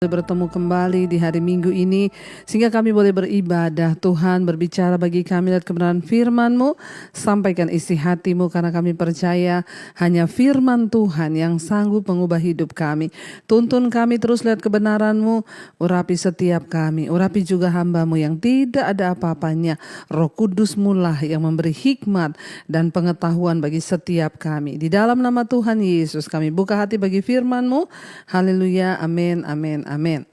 Bertemu kembali di hari Minggu ini sehingga kami boleh beribadah. Tuhan berbicara bagi kami lewat kebenaran firman-Mu. Sampaikan isi hati-Mu karena kami percaya hanya firman Tuhan yang sanggup mengubah hidup kami. Tuntun kami terus lewat kebenaran-Mu. Urapi setiap kami, urapi juga hamba-Mu yang tidak ada apa-apanya. Roh Kudus-Mu lah yang memberi hikmat dan pengetahuan bagi setiap kami. Di dalam nama Tuhan Yesus kami buka hati bagi firman-Mu. Haleluya, amin, amin, amin.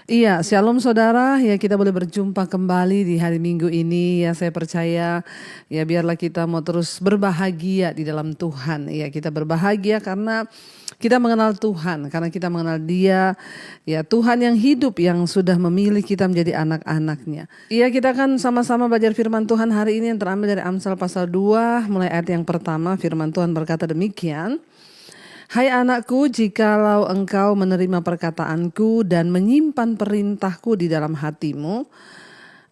Iya, shalom saudara, ya kita boleh berjumpa kembali di hari Minggu ini. Ya saya percaya, ya biarlah kita mau terus berbahagia di dalam Tuhan. Ya kita berbahagia karena kita mengenal Tuhan, karena kita mengenal Dia, ya Tuhan yang hidup yang sudah memilih kita menjadi anak-anaknya. Iya, kita akan sama-sama belajar firman Tuhan hari ini yang terambil dari Amsal pasal 2, mulai ayat yang pertama. Firman Tuhan berkata demikian. Hai anakku, jikalau engkau menerima perkataanku dan menyimpan perintahku di dalam hatimu.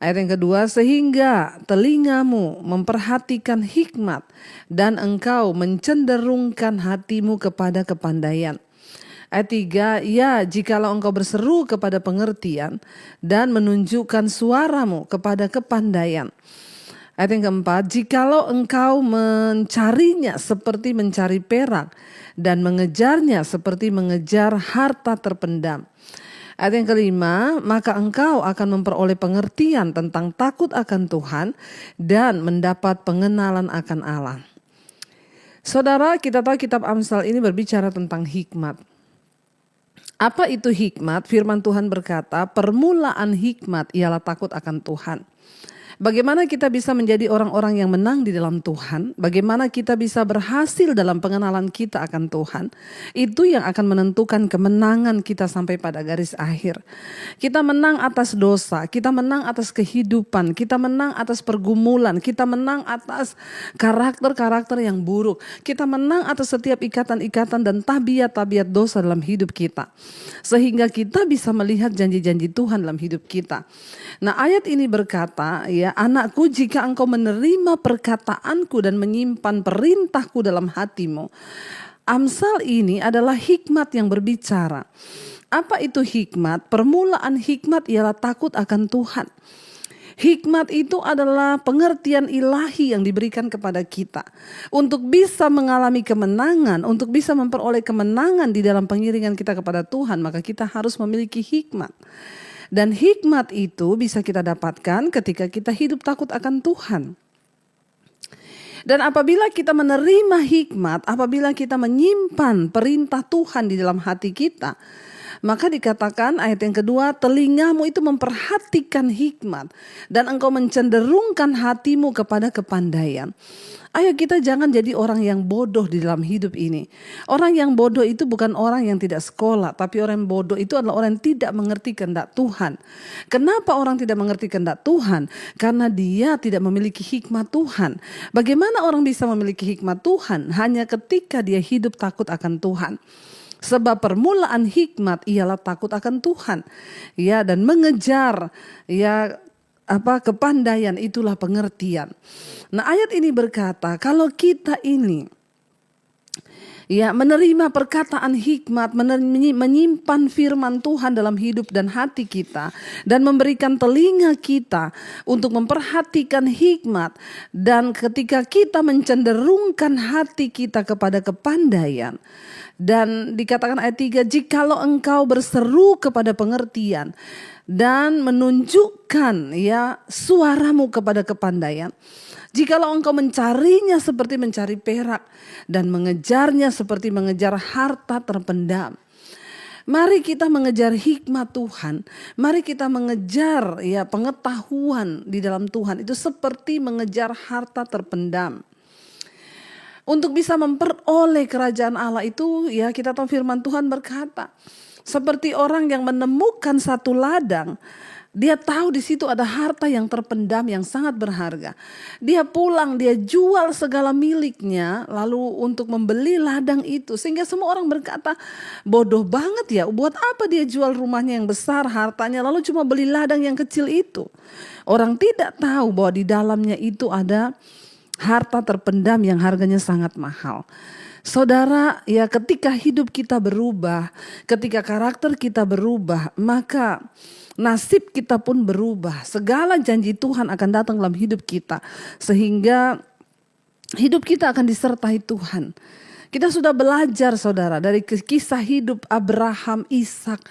Ayat yang kedua, sehingga telingamu memperhatikan hikmat dan engkau mencenderungkan hatimu kepada kepandaian. Ayat 3, ya jikalau engkau berseru kepada pengertian dan menunjukkan suaramu kepada kepandaian. Ayat yang keempat, jikalau engkau mencarinya seperti mencari perak dan mengejarnya seperti mengejar harta terpendam. Ayat yang kelima, maka engkau akan memperoleh pengertian tentang takut akan Tuhan dan mendapat pengenalan akan Allah. Saudara, kita tahu kitab Amsal ini berbicara tentang hikmat. Apa itu hikmat? Firman Tuhan berkata, permulaan hikmat ialah takut akan Tuhan. Bagaimana kita bisa menjadi orang-orang yang menang di dalam Tuhan? Bagaimana kita bisa berhasil dalam pengenalan kita akan Tuhan? Itu yang akan menentukan kemenangan kita sampai pada garis akhir. Kita menang atas dosa, kita menang atas kehidupan, kita menang atas pergumulan, kita menang atas karakter-karakter yang buruk. Kita menang atas setiap ikatan-ikatan dan tabiat-tabiat dosa dalam hidup kita. Sehingga kita bisa melihat janji-janji Tuhan dalam hidup kita. Nah, ayat ini berkata, ya anakku, jika engkau menerima perkataanku dan menyimpan perintahku dalam hatimu. Amsal ini adalah hikmat yang berbicara. Apa itu hikmat? Permulaan hikmat ialah takut akan Tuhan. Hikmat itu adalah pengertian ilahi yang diberikan kepada kita. Untuk bisa mengalami kemenangan, untuk bisa memperoleh kemenangan di dalam pengiringan kita kepada Tuhan, maka kita harus memiliki hikmat. Dan hikmat itu bisa kita dapatkan ketika kita hidup takut akan Tuhan. Dan apabila kita menerima hikmat, apabila kita menyimpan perintah Tuhan di dalam hati kita, maka dikatakan ayat yang kedua, telingamu itu memperhatikan hikmat dan engkau mencenderungkan hatimu kepada kepandaian. Ayo kita jangan jadi orang yang bodoh di dalam hidup ini. Orang yang bodoh itu bukan orang yang tidak sekolah, tapi orang yang bodoh itu adalah orang yang tidak mengerti kehendak Tuhan. Kenapa orang tidak mengerti kehendak Tuhan? Karena dia tidak memiliki hikmat Tuhan. Bagaimana orang bisa memiliki hikmat Tuhan? Hanya ketika dia hidup takut akan Tuhan. Sebab permulaan hikmat ialah takut akan Tuhan. Ya, dan mengejar kepandaian itulah pengertian. Nah, ayat ini berkata, kalau kita ini menerima perkataan hikmat, menyimpan firman Tuhan dalam hidup dan hati kita, dan memberikan telinga kita untuk memperhatikan hikmat, dan ketika kita mencenderungkan hati kita kepada kepandaian. Dan dikatakan ayat 3, jikalau engkau berseru kepada pengertian dan menunjukkan suaramu kepada kepandaian. Jikalau engkau mencarinya seperti mencari perak dan mengejarnya seperti mengejar harta terpendam. Mari kita mengejar hikmat Tuhan. Mari kita mengejar pengetahuan di dalam Tuhan. Itu seperti mengejar harta terpendam. Untuk bisa memperoleh kerajaan Allah itu, kita tahu firman Tuhan berkata, seperti orang yang menemukan satu ladang, dia tahu di situ ada harta yang terpendam yang sangat berharga. Dia pulang, dia jual segala miliknya lalu untuk membeli ladang itu. Sehingga semua orang berkata, bodoh banget ya, buat apa dia jual rumahnya yang besar, hartanya, lalu cuma beli ladang yang kecil itu. Orang tidak tahu bahwa di dalamnya itu ada harta terpendam yang harganya sangat mahal. Saudara, ya ketika hidup kita berubah, ketika karakter kita berubah, maka nasib kita pun berubah. Segala janji Tuhan akan datang dalam hidup kita, sehingga hidup kita akan disertai Tuhan. Kita sudah belajar saudara dari kisah hidup Abraham, Ishak.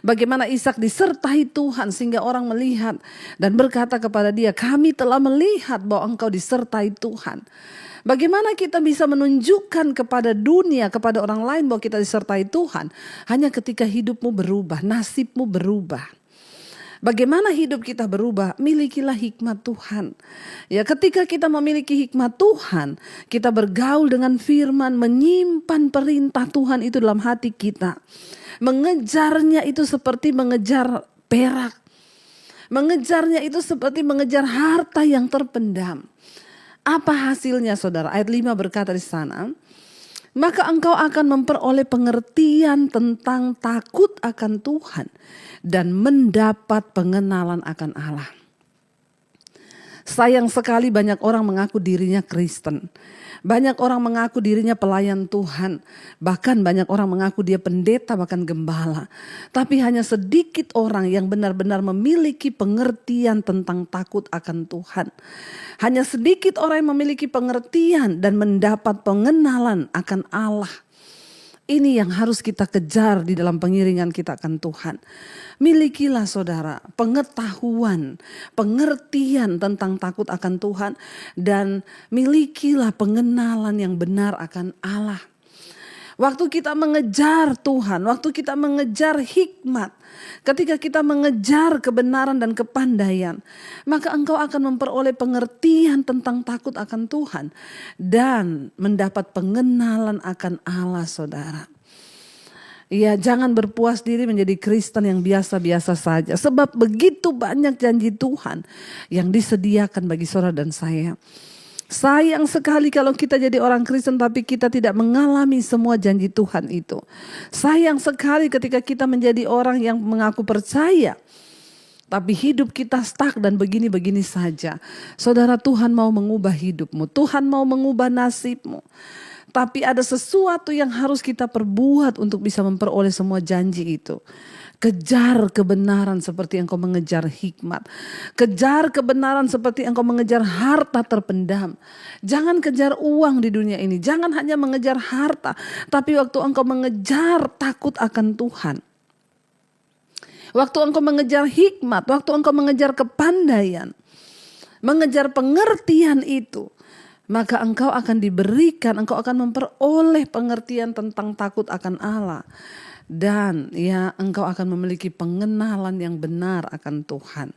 Bagaimana Ishak disertai Tuhan sehingga orang melihat dan berkata kepada dia, kami telah melihat bahwa engkau disertai Tuhan. Bagaimana kita bisa menunjukkan kepada dunia, kepada orang lain bahwa kita disertai Tuhan? Hanya ketika hidupmu berubah, nasibmu berubah. Bagaimana hidup kita berubah? Milikilah hikmat Tuhan. Ya, ketika kita memiliki hikmat Tuhan, kita bergaul dengan firman, menyimpan perintah Tuhan itu dalam hati kita. Mengejarnya itu seperti mengejar perak. Mengejarnya itu seperti mengejar harta yang terpendam. Apa hasilnya saudara? Ayat 5 berkata di sana, maka engkau akan memperoleh pengertian tentang takut akan Tuhan dan mendapat pengenalan akan Allah. Sayang sekali banyak orang mengaku dirinya Kristen. Banyak orang mengaku dirinya pelayan Tuhan. Bahkan banyak orang mengaku dia pendeta, bahkan gembala. Tapi hanya sedikit orang yang benar-benar memiliki pengertian tentang takut akan Tuhan. Hanya sedikit orang yang memiliki pengertian dan mendapat pengenalan akan Allah. Ini yang harus kita kejar di dalam pengiringan kita akan Tuhan. Milikilah saudara pengetahuan, pengertian tentang takut akan Tuhan. Dan milikilah pengenalan yang benar akan Allah. Waktu kita mengejar Tuhan, waktu kita mengejar hikmat, ketika kita mengejar kebenaran dan kepandaian, maka engkau akan memperoleh pengertian tentang takut akan Tuhan dan mendapat pengenalan akan Allah, saudara. Ya, jangan berpuas diri menjadi Kristen yang biasa-biasa saja, sebab begitu banyak janji Tuhan yang disediakan bagi saudara dan saya. Sayang sekali kalau kita jadi orang Kristen tapi kita tidak mengalami semua janji Tuhan itu. Sayang sekali ketika kita menjadi orang yang mengaku percaya, tapi hidup kita stuck dan begini-begini saja. Saudara, Tuhan mau mengubah hidupmu, Tuhan mau mengubah nasibmu. Tapi ada sesuatu yang harus kita perbuat untuk bisa memperoleh semua janji itu. Kejar kebenaran seperti engkau mengejar hikmat. Kejar kebenaran seperti engkau mengejar harta terpendam. Jangan kejar uang di dunia ini. Jangan hanya mengejar harta. Tapi waktu engkau mengejar takut akan Tuhan. Waktu engkau mengejar hikmat. Waktu engkau mengejar kepandaian. Mengejar pengertian itu. Maka engkau akan diberikan, engkau akan memperoleh pengertian tentang takut akan Allah. Dan ya, engkau akan memiliki pengenalan yang benar akan Tuhan.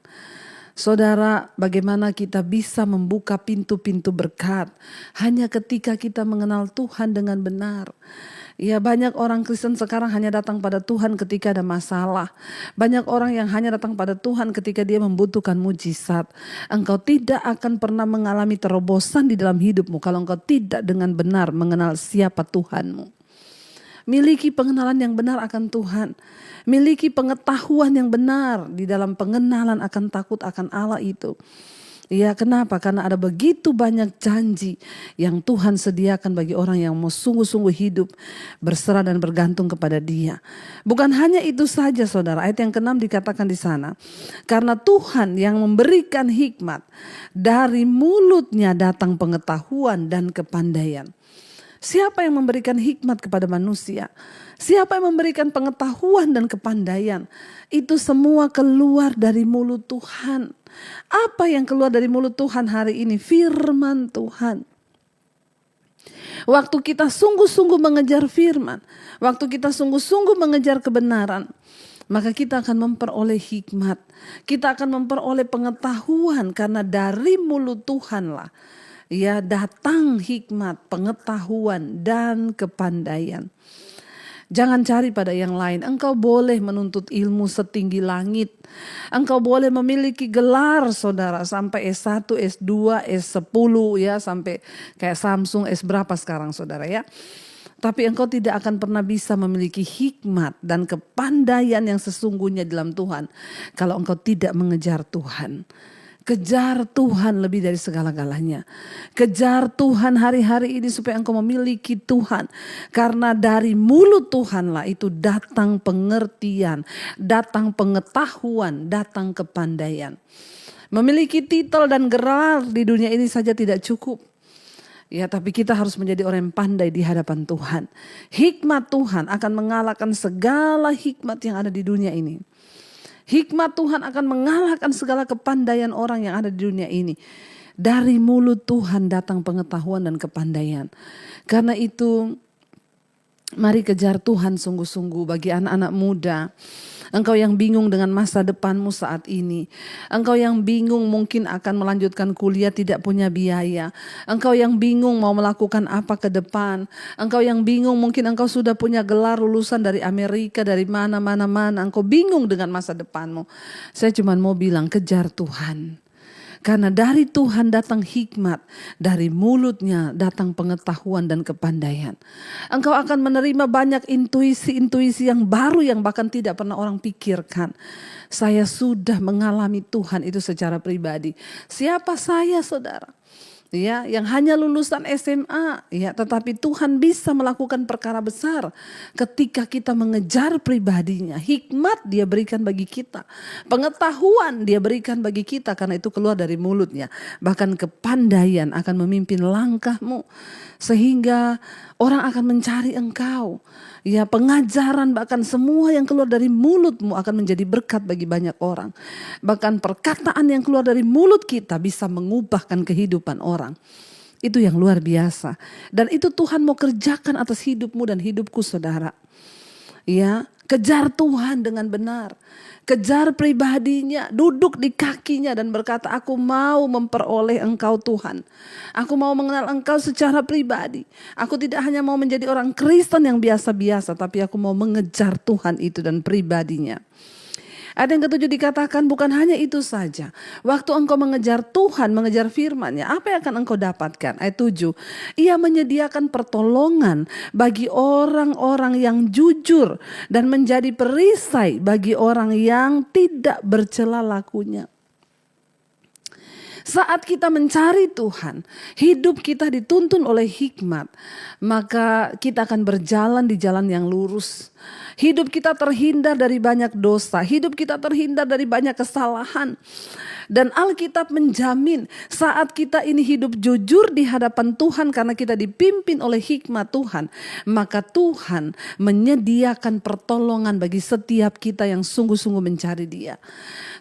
Saudara, bagaimana kita bisa membuka pintu-pintu berkat hanya ketika kita mengenal Tuhan dengan benar. Ya, banyak orang Kristen sekarang hanya datang pada Tuhan ketika ada masalah. Banyak orang yang hanya datang pada Tuhan ketika dia membutuhkan mujizat. Engkau tidak akan pernah mengalami terobosan di dalam hidupmu kalau engkau tidak dengan benar mengenal siapa Tuhanmu. Miliki pengenalan yang benar akan Tuhan. Miliki pengetahuan yang benar di dalam pengenalan akan takut akan Allah itu. Ya, kenapa? Karena ada begitu banyak janji yang Tuhan sediakan bagi orang yang mau sungguh-sungguh hidup, berserah dan bergantung kepada Dia. Bukan hanya itu saja, saudara. Ayat yang ke-6 dikatakan di sana, karena Tuhan yang memberikan hikmat, dari mulutnya datang pengetahuan dan kepandaian. Siapa yang memberikan hikmat kepada manusia? Siapa yang memberikan pengetahuan dan kepandaian? Itu semua keluar dari mulut Tuhan. Apa yang keluar dari mulut Tuhan hari ini? Firman Tuhan. Waktu kita sungguh-sungguh mengejar firman, waktu kita sungguh-sungguh mengejar kebenaran, maka kita akan memperoleh hikmat. Kita akan memperoleh pengetahuan karena dari mulut Tuhanlah ya datang hikmat, pengetahuan dan kepandaian. Jangan cari pada yang lain. Engkau boleh menuntut ilmu setinggi langit. Engkau boleh memiliki gelar, saudara, sampai S1, S2, S10 ya, sampai kayak Samsung S berapa sekarang, saudara ya. Tapi engkau tidak akan pernah bisa memiliki hikmat dan kepandaian yang sesungguhnya dalam Tuhan kalau engkau tidak mengejar Tuhan. Kejar Tuhan lebih dari segala-galanya. Kejar Tuhan hari-hari ini supaya engkau memiliki Tuhan. Karena dari mulut Tuhanlah itu datang pengertian, datang pengetahuan, datang kepandaian. Memiliki titel dan gelar di dunia ini saja tidak cukup. Ya, tapi kita harus menjadi orang yang pandai di hadapan Tuhan. Hikmat Tuhan akan mengalahkan segala hikmat yang ada di dunia ini. Hikmat Tuhan akan mengalahkan segala kepandaian orang yang ada di dunia ini. Dari mulut Tuhan datang pengetahuan dan kepandaian. Karena itu, mari kejar Tuhan sungguh-sungguh bagi anak-anak muda. Engkau yang bingung dengan masa depanmu saat ini. Engkau yang bingung mungkin akan melanjutkan kuliah tidak punya biaya. Engkau yang bingung mau melakukan apa ke depan. Engkau yang bingung mungkin engkau sudah punya gelar lulusan dari Amerika, dari mana-mana. Engkau bingung dengan masa depanmu. Saya cuma mau bilang kejar Tuhan. Karena dari Tuhan datang hikmat, dari mulutnya datang pengetahuan dan kepandaian. Engkau akan menerima banyak intuisi-intuisi yang baru yang bahkan tidak pernah orang pikirkan. Saya sudah mengalami Tuhan itu secara pribadi. Siapa saya, saudara? Ya, yang hanya lulusan SMA, ya, tetapi Tuhan bisa melakukan perkara besar ketika kita mengejar pribadinya. Hikmat Dia berikan bagi kita, pengetahuan Dia berikan bagi kita karena itu keluar dari mulutnya. Bahkan kepandaian akan memimpin langkahmu sehingga orang akan mencari engkau. Ya, pengajaran bahkan semua yang keluar dari mulutmu akan menjadi berkat bagi banyak orang. Bahkan perkataan yang keluar dari mulut kita bisa mengubahkan kehidupan orang. Itu yang luar biasa. Dan itu Tuhan mau kerjakan atas hidupmu dan hidupku, saudara. Ya, kejar Tuhan dengan benar. Kejar pribadinya, duduk di kakinya dan berkata, aku mau memperoleh Engkau Tuhan. Aku mau mengenal Engkau secara pribadi. Aku tidak hanya mau menjadi orang Kristen yang biasa-biasa, tapi aku mau mengejar Tuhan itu dan pribadinya. Ada yang ketujuh dikatakan bukan hanya itu saja. Waktu engkau mengejar Tuhan, mengejar firman-Nya, apa yang akan engkau dapatkan? Ayat 7. Ia menyediakan pertolongan bagi orang-orang yang jujur dan menjadi perisai bagi orang yang tidak bercela lakunya. Saat kita mencari Tuhan, hidup kita dituntun oleh hikmat, maka kita akan berjalan di jalan yang lurus. Hidup kita terhindar dari banyak dosa, hidup kita terhindar dari banyak kesalahan. Dan Alkitab menjamin saat kita ini hidup jujur di hadapan Tuhan karena kita dipimpin oleh hikmat Tuhan, maka Tuhan menyediakan pertolongan bagi setiap kita yang sungguh-sungguh mencari Dia.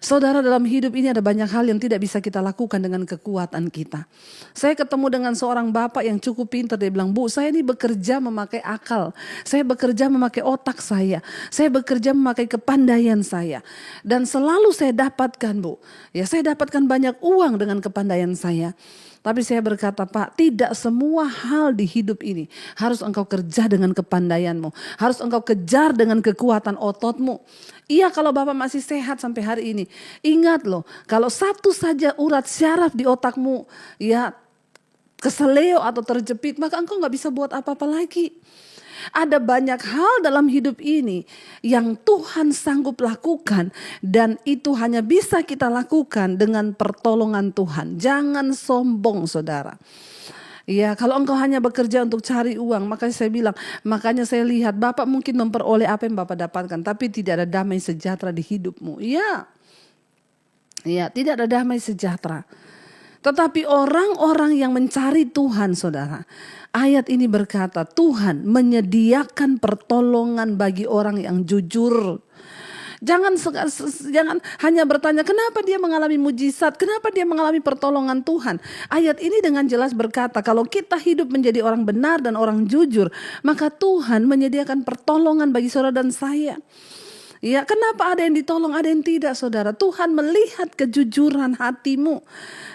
Saudara, dalam hidup ini ada banyak hal yang tidak bisa kita lakukan dengan kekuatan kita. Saya ketemu dengan seorang bapak yang cukup pintar, dia bilang, Bu, saya ini bekerja memakai akal, saya bekerja memakai otak saya bekerja memakai kepandaian saya. Dan selalu saya dapatkan, Bu, ya, saya dapatkan banyak uang dengan kepandaian saya. Tapi saya berkata, Pak, tidak semua hal di hidup ini harus engkau kerja dengan kepandaianmu. Harus engkau kejar dengan kekuatan ototmu. Iya, kalau Bapak masih sehat sampai hari ini. Ingat loh, kalau satu saja urat syaraf di otakmu ya keseleo atau terjepit, maka engkau gak bisa buat apa-apa lagi. Ada banyak hal dalam hidup ini yang Tuhan sanggup lakukan dan itu hanya bisa kita lakukan dengan pertolongan Tuhan. Jangan sombong, saudara. Ya, kalau engkau hanya bekerja untuk cari uang, makanya saya lihat Bapak mungkin memperoleh apa yang Bapak dapatkan, tapi tidak ada damai sejahtera di hidupmu. Ya, tidak ada damai sejahtera. Tetapi orang-orang yang mencari Tuhan, saudara, ayat ini berkata Tuhan menyediakan pertolongan bagi orang yang jujur. Jangan hanya bertanya kenapa dia mengalami mujizat, kenapa dia mengalami pertolongan Tuhan. Ayat ini dengan jelas berkata kalau kita hidup menjadi orang benar dan orang jujur, maka Tuhan menyediakan pertolongan bagi saudara dan saya. Ya, kenapa ada yang ditolong, ada yang tidak, saudara? Tuhan melihat kejujuran hatimu.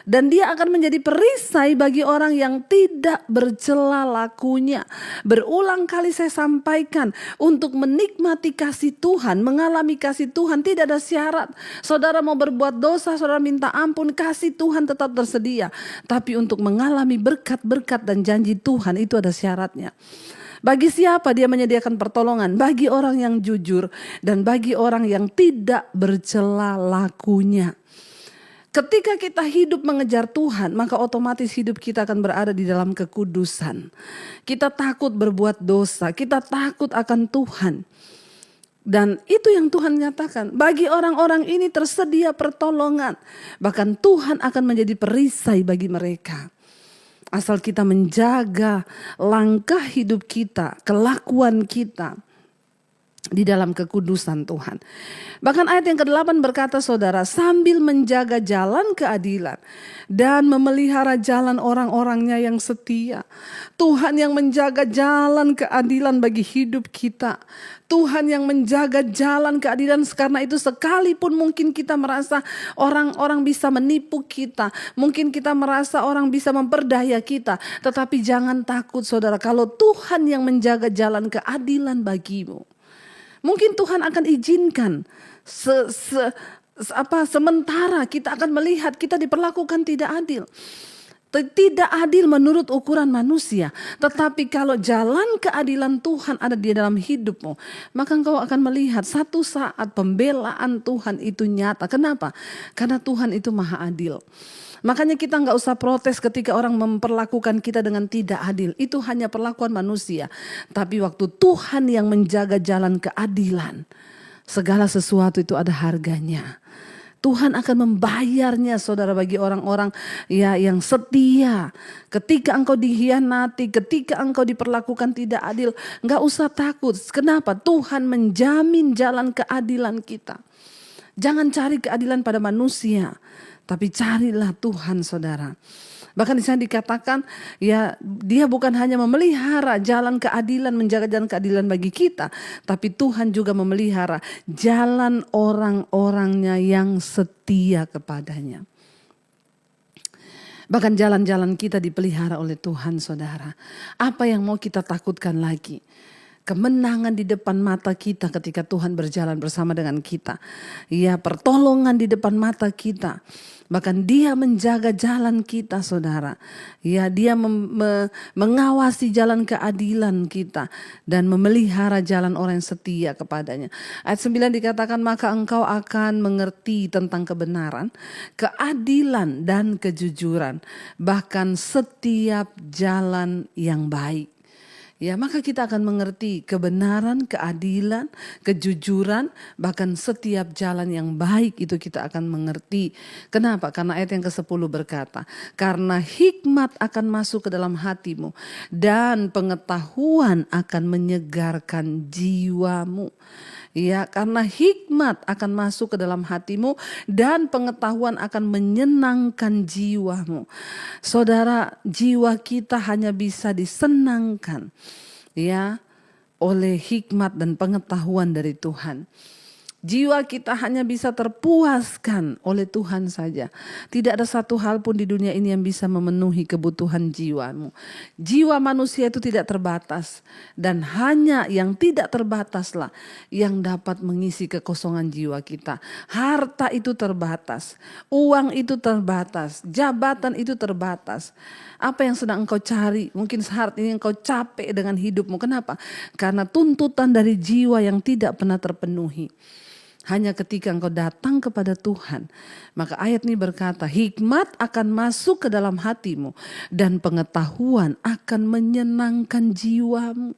Dan Dia akan menjadi perisai bagi orang yang tidak bercela lakunya. Berulang kali saya sampaikan, untuk menikmati kasih Tuhan, mengalami kasih Tuhan, tidak ada syarat. Saudara mau berbuat dosa, saudara minta ampun, kasih Tuhan tetap tersedia. Tapi untuk mengalami berkat-berkat dan janji Tuhan, itu ada syaratnya. Bagi siapa Dia menyediakan pertolongan? Bagi orang yang jujur dan bagi orang yang tidak bercela lakunya. Ketika kita hidup mengejar Tuhan, maka otomatis hidup kita akan berada di dalam kekudusan. Kita takut berbuat dosa, kita takut akan Tuhan. Dan itu yang Tuhan nyatakan, bagi orang-orang ini tersedia pertolongan. Bahkan Tuhan akan menjadi perisai bagi mereka. Asal kita menjaga langkah hidup kita, kelakuan kita di dalam kekudusan Tuhan. Bahkan ayat yang ke-8 berkata, saudara, sambil menjaga jalan keadilan dan memelihara jalan orang-orangnya yang setia. Tuhan yang menjaga jalan keadilan bagi hidup kita. Tuhan yang menjaga jalan keadilan, karena itu sekalipun mungkin kita merasa orang-orang bisa menipu kita, mungkin kita merasa orang bisa memperdaya kita, tetapi jangan takut saudara, kalau Tuhan yang menjaga jalan keadilan bagimu. Mungkin Tuhan akan izinkan sementara kita akan melihat kita diperlakukan tidak adil. Tidak adil menurut ukuran manusia. Tetapi kalau jalan keadilan Tuhan ada di dalam hidupmu, maka engkau akan melihat satu saat pembelaan Tuhan itu nyata. Kenapa? Karena Tuhan itu maha adil. Makanya kita gak usah protes ketika orang memperlakukan kita dengan tidak adil. Itu hanya perlakuan manusia. Tapi waktu Tuhan yang menjaga jalan keadilan, segala sesuatu itu ada harganya. Tuhan akan membayarnya saudara bagi orang-orang yang setia. Ketika engkau dikhianati, ketika engkau diperlakukan tidak adil, gak usah takut. Kenapa? Tuhan menjamin jalan keadilan kita. Jangan cari keadilan pada manusia, tapi carilah Tuhan saudara. Bahkan di sana dikatakan dia bukan hanya memelihara jalan keadilan, menjaga jalan keadilan bagi kita, tapi Tuhan juga memelihara jalan orang-orangnya yang setia kepadanya. Bahkan jalan-jalan kita dipelihara oleh Tuhan saudara. Apa yang mau kita takutkan lagi? Kemenangan di depan mata kita ketika Tuhan berjalan bersama dengan kita. Pertolongan di depan mata kita. Bahkan dia menjaga jalan kita saudara. Dia mengawasi jalan keadilan kita. Dan memelihara jalan orang yang setia kepadanya. Ayat 9 dikatakan, maka engkau akan mengerti tentang kebenaran, keadilan dan kejujuran. Bahkan setiap jalan yang baik. Maka kita akan mengerti kebenaran, keadilan, kejujuran, bahkan setiap jalan yang baik itu kita akan mengerti. Kenapa? Karena ayat yang ke-10 berkata, karena hikmat akan masuk ke dalam hatimu dan pengetahuan akan menyegarkan jiwamu. Karena hikmat akan masuk ke dalam hatimu dan pengetahuan akan menyenangkan jiwamu. Saudara, jiwa kita hanya bisa disenangkan oleh hikmat dan pengetahuan dari Tuhan. Jiwa kita hanya bisa terpuaskan oleh Tuhan saja. Tidak ada satu hal pun di dunia ini yang bisa memenuhi kebutuhan jiwamu. Jiwa manusia itu tidak terbatas. Dan hanya yang tidak terbataslah yang dapat mengisi kekosongan jiwa kita. Harta itu terbatas. Uang itu terbatas. Jabatan itu terbatas. Apa yang sedang engkau cari? Mungkin saat ini engkau capek dengan hidupmu. Kenapa? Karena tuntutan dari jiwa yang tidak pernah terpenuhi. Hanya ketika engkau datang kepada Tuhan, maka ayat ini berkata, hikmat akan masuk ke dalam hatimu dan pengetahuan akan menyenangkan jiwamu.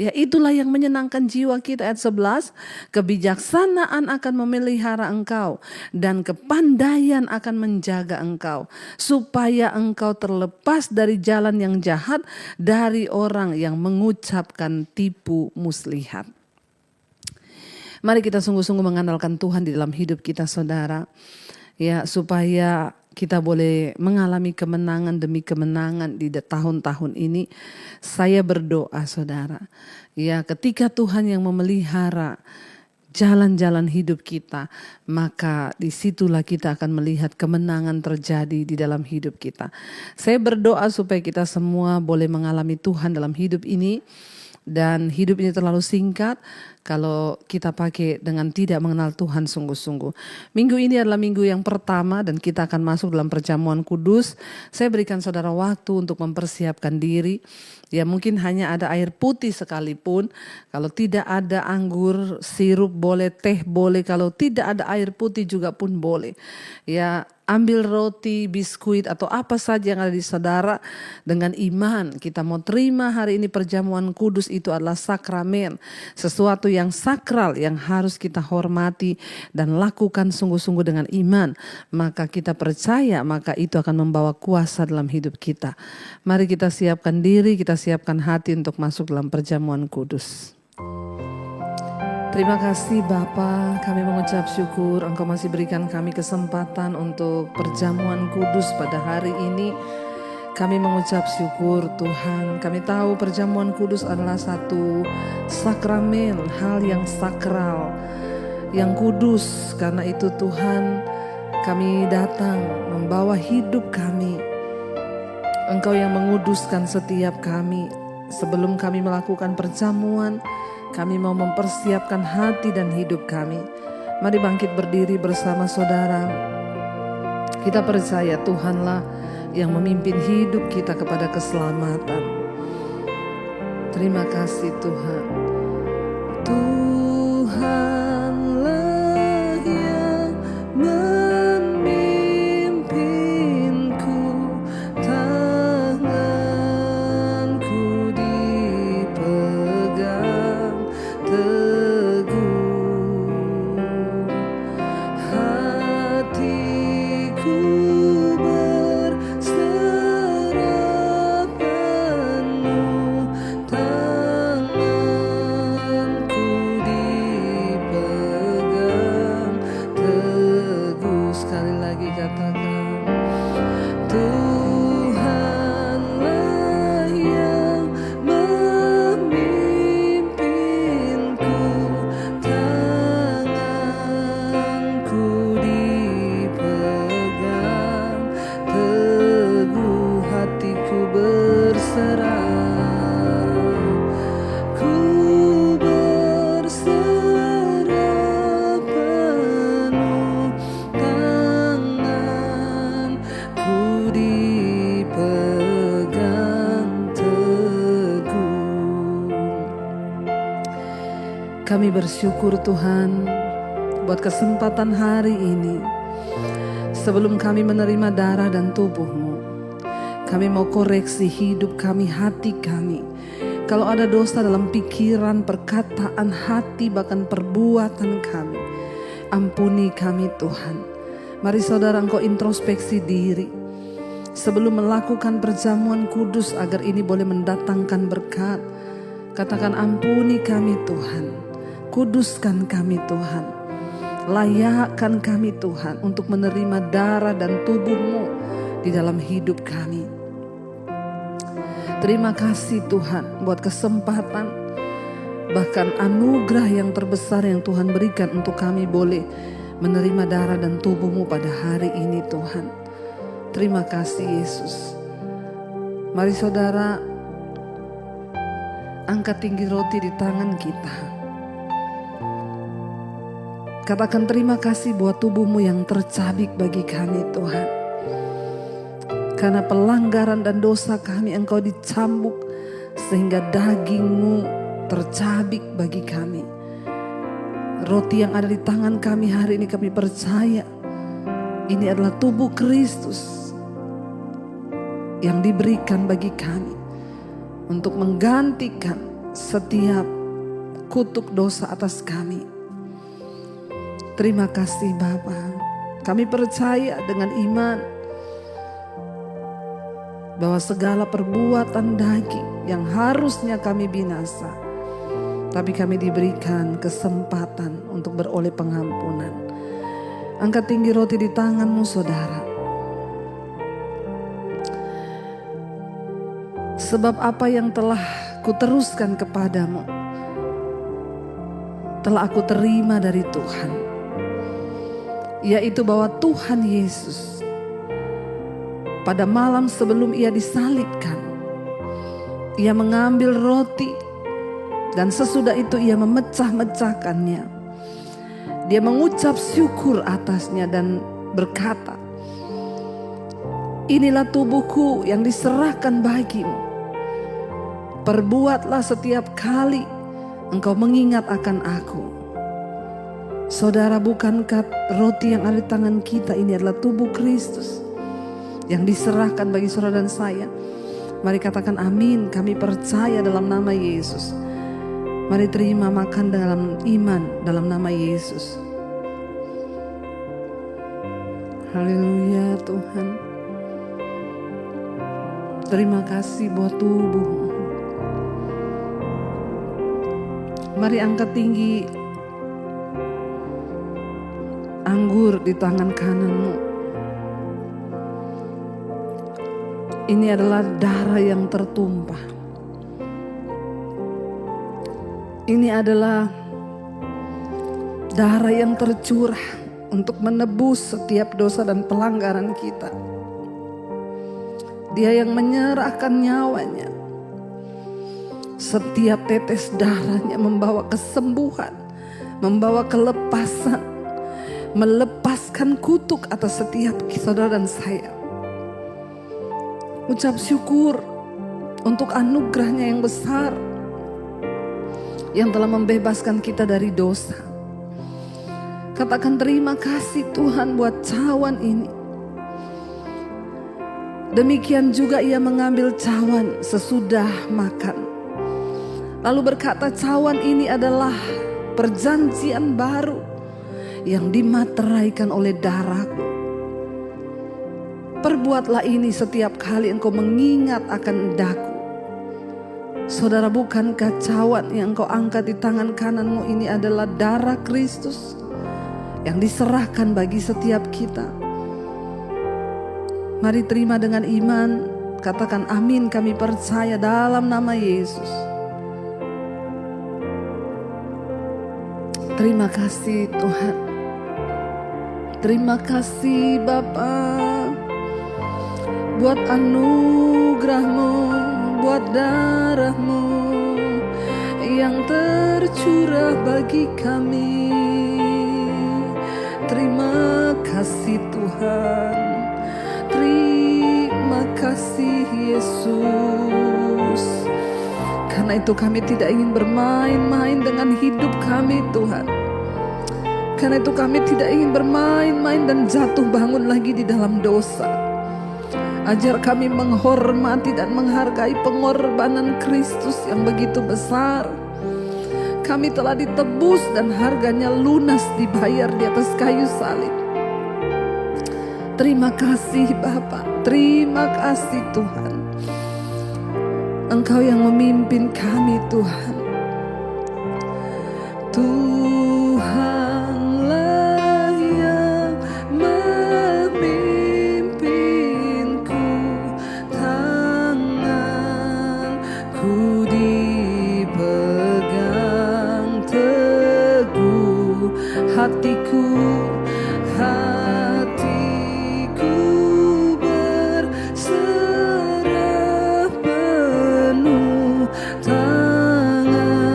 Itulah yang menyenangkan jiwa kita. Ayat 11, kebijaksanaan akan memelihara engkau dan kepandaian akan menjaga engkau, supaya engkau terlepas dari jalan yang jahat, dari orang yang mengucapkan tipu muslihat. Mari kita sungguh-sungguh mengandalkan Tuhan di dalam hidup kita saudara. Supaya kita boleh mengalami kemenangan demi kemenangan di tahun-tahun ini. Saya berdoa saudara. Ketika Tuhan yang memelihara jalan-jalan hidup kita, maka disitulah kita akan melihat kemenangan terjadi di dalam hidup kita. Saya berdoa supaya kita semua boleh mengalami Tuhan dalam hidup ini. Dan hidup ini terlalu singkat kalau kita pakai dengan tidak mengenal Tuhan sungguh-sungguh. Minggu ini adalah minggu yang pertama dan kita akan masuk dalam perjamuan kudus. Saya berikan saudara waktu untuk mempersiapkan diri. Mungkin hanya ada air putih sekalipun. Kalau tidak ada anggur, sirup boleh, teh boleh. Kalau tidak ada air putih juga pun boleh. ambil roti, biskuit atau apa saja yang ada di saudara dengan iman. Kita mau terima hari ini perjamuan kudus, itu adalah sakramen. Sesuatu yang sakral yang harus kita hormati dan lakukan sungguh-sungguh dengan iman. Maka kita percaya, maka itu akan membawa kuasa dalam hidup kita. Mari kita siapkan diri, kita siapkan hati untuk masuk dalam perjamuan kudus. Terima kasih Bapa, kami mengucap syukur Engkau masih berikan kami kesempatan untuk perjamuan kudus pada hari ini. Kami mengucap syukur Tuhan, kami tahu perjamuan kudus adalah satu sakramen, hal yang sakral, yang kudus. Karena itu Tuhan, kami datang membawa hidup kami. Engkau yang menguduskan setiap kami. Sebelum kami melakukan perjamuan, kami mau mempersiapkan hati dan hidup kami. Mari bangkit berdiri bersama saudara. Kita percaya Tuhanlah yang memimpin hidup kita kepada keselamatan. Terima kasih Tuhan. Tuhanlah yang memimpinku, tanganku dipegang teguh, hatiku berserah penuh, tanganku dipegang teguh. Sekali lagi katakan, Tuhanlah yang memimpinku, tanganku dipegang teguh, hatiku berserah, ku berserah penuh, tanganku dipegang teguh. Kami bersyukur Tuhan buat kesempatan hari ini. Sebelum kami menerima darah dan tubuh-Mu, kami mau koreksi hidup kami, hati kami. Kalau ada dosa dalam pikiran, perkataan, hati, bahkan perbuatan kami, ampuni kami Tuhan. Mari saudara engkau introspeksi diri sebelum melakukan perjamuan kudus agar ini boleh mendatangkan berkat. Katakan, ampuni kami Tuhan, kuduskan kami Tuhan, layakkan kami Tuhan untuk menerima darah dan tubuh-Mu di dalam hidup kami. Terima kasih Tuhan buat kesempatan, bahkan anugerah yang terbesar yang Tuhan berikan untuk kami boleh menerima darah dan tubuh-Mu pada hari ini Tuhan. Terima kasih Yesus. Mari saudara, angkat tinggi roti di tangan kita. Katakan terima kasih buat tubuh-Mu yang tercabik bagi kami Tuhan. Karena pelanggaran dan dosa kami Engkau dicambuk sehingga daging-Mu tercabik bagi kami. Roti yang ada di tangan kami hari ini kami percaya ini adalah tubuh Kristus yang diberikan bagi kami untuk menggantikan setiap kutuk dosa atas kami. Terima kasih Bapa. Kami percaya dengan iman bahwa segala perbuatan daging yang harusnya kami binasa, tapi kami diberikan kesempatan untuk beroleh pengampunan. Angkat tinggi roti di tanganmu saudara. Sebab apa yang telah kuteruskan kepadamu telah aku terima dari Tuhan, yaitu bahwa Tuhan Yesus pada malam sebelum Ia disalibkan, Ia mengambil roti dan sesudah itu Ia memecah-mecahkannya. Dia mengucap syukur atasnya dan berkata, inilah tubuhku yang diserahkan bagimu. Perbuatlah setiap kali engkau mengingat akan aku. Saudara, bukankah roti yang ada di tangan kita ini adalah tubuh Kristus yang diserahkan bagi saudara dan saya? Mari katakan amin, kami percaya dalam nama Yesus. Mari terima makan dalam iman dalam nama Yesus. Haleluya Tuhan. Terima kasih buat tubuh. Mari angkat tinggi anggur di tangan kananmu. Ini adalah darah yang tertumpah. Ini adalah darah yang tercurah untuk menebus setiap dosa dan pelanggaran kita. Dia yang menyerahkan nyawanya. Setiap tetes darahnya membawa kesembuhan, membawa kelepasan, melepaskan kutuk atas setiap saudara dan saya. Ucap syukur untuk anugerahnya yang besar, yang telah membebaskan kita dari dosa. Katakan terima kasih Tuhan buat cawan ini. Demikian juga ia mengambil cawan sesudah makan. Lalu berkata, cawan ini adalah perjanjian baru yang dimateraikan oleh darahku. Perbuatlah ini setiap kali engkau mengingat akan daku. Saudara, bukankah cawan yang engkau angkat di tangan kananmu ini adalah darah Kristus yang diserahkan bagi setiap kita? Mari terima dengan iman, katakan amin, kami percaya dalam nama Yesus. Terima kasih Tuhan. Terima kasih Bapa buat anugerah-Mu, buat darah-Mu yang tercurah bagi kami. Terima kasih Tuhan. Terima kasih Yesus. Karena itu kami tidak ingin bermain-main dengan hidup kami Tuhan. Karena itu kami tidak ingin bermain-main dan jatuh bangun lagi di dalam dosa. Ajar kami menghormati dan menghargai pengorbanan Kristus yang begitu besar. Kami telah ditebus dan harganya lunas dibayar di atas kayu salib. Terima kasih Bapa, terima kasih Tuhan. Engkau yang memimpin kami Tuhan. Tuhanlah yang memimpinku, tanganku dipegang teguh, hatiku berserah penuh, tanganku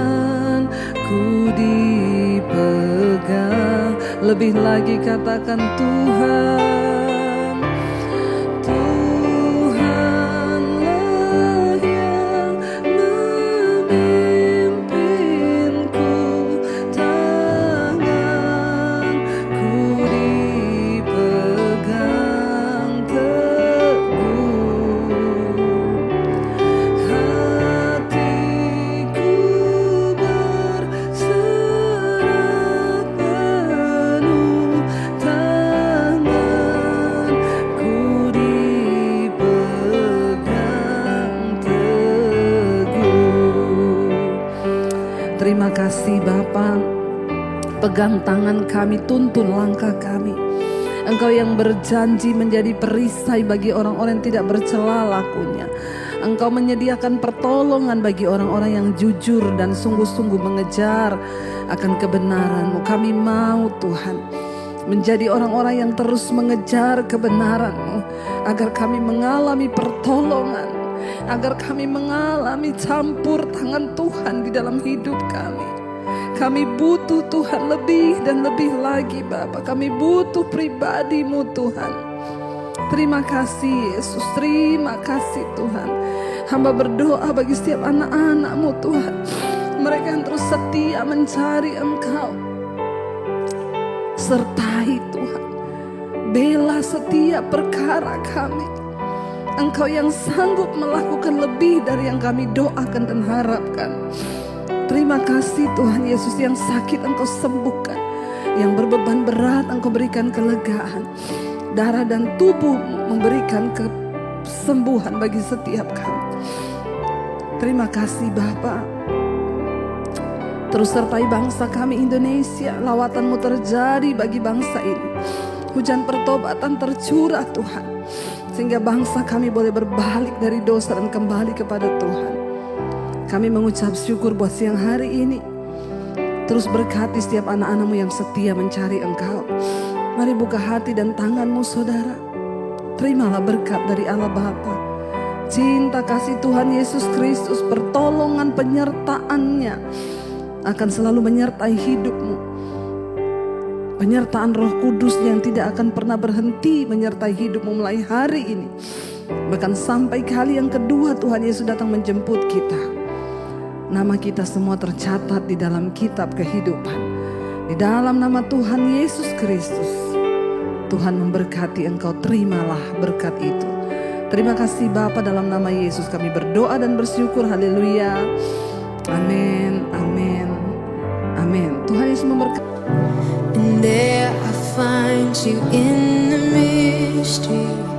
dipegang. Lebih lagi katakan Tuhan, Tuhanlah yang memimpinku, tanganku dipegang teguh, hatiku berserah penuh, tanganku dipegang teguh. Terima kasih Bapa. Pegang tangan kami, tuntun langkah kami. Engkau yang berjanji menjadi perisai bagi orang-orang yang tidak bercela lakunya. Engkau menyediakan pertolongan bagi orang-orang yang jujur dan sungguh-sungguh mengejar akan kebenaran-Mu. Kami mau Tuhan menjadi orang-orang yang terus mengejar kebenaran-Mu, agar kami mengalami pertolongan, agar kami mengalami campur tangan Tuhan di dalam hidup kami. Kami butuh Tuhan lebih dan lebih lagi Bapa. Kami butuh pribadi-Mu Tuhan. Terima kasih Yesus, terima kasih Tuhan. Hamba berdoa bagi setiap anak-anak-Mu Tuhan, mereka yang terus setia mencari Engkau. Sertai Tuhan, bela setiap perkara kami. Engkau yang sanggup melakukan lebih dari yang kami doakan dan harapkan. Terima kasih Tuhan Yesus, yang sakit Engkau sembuhkan, yang berbeban berat Engkau berikan kelegaan. Darah dan tubuh memberikan kesembuhan bagi setiap kami. Terima kasih Bapa. Terus sertai bangsa kami Indonesia. Lawatan-Mu terjadi bagi bangsa ini. Hujan pertobatan tercurah Tuhan, sehingga bangsa kami boleh berbalik dari dosa dan kembali kepada Tuhan. Kami mengucap syukur buat siang hari ini. Terus berkati setiap anak-anak-Mu yang setia mencari Engkau. Mari buka hati dan tangan-Mu saudara. Terimalah berkat dari Allah Bapa, cinta kasih Tuhan Yesus Kristus, pertolongan penyertaan-Nya akan selalu menyertai hidup-Mu. Penyertaan Roh Kudus yang tidak akan pernah berhenti menyertai hidupmu mulai hari ini. Bahkan sampai kali yang kedua Tuhan Yesus datang menjemput kita. Nama kita semua tercatat di dalam kitab kehidupan. Di dalam nama Tuhan Yesus Kristus. Tuhan memberkati engkau, terimalah berkat itu. Terima kasih Bapa, dalam nama Yesus kami berdoa dan bersyukur. Haleluya. Amin. Amin. Amin. Tuhan Yesus memberkati. And there I find you in the mystery.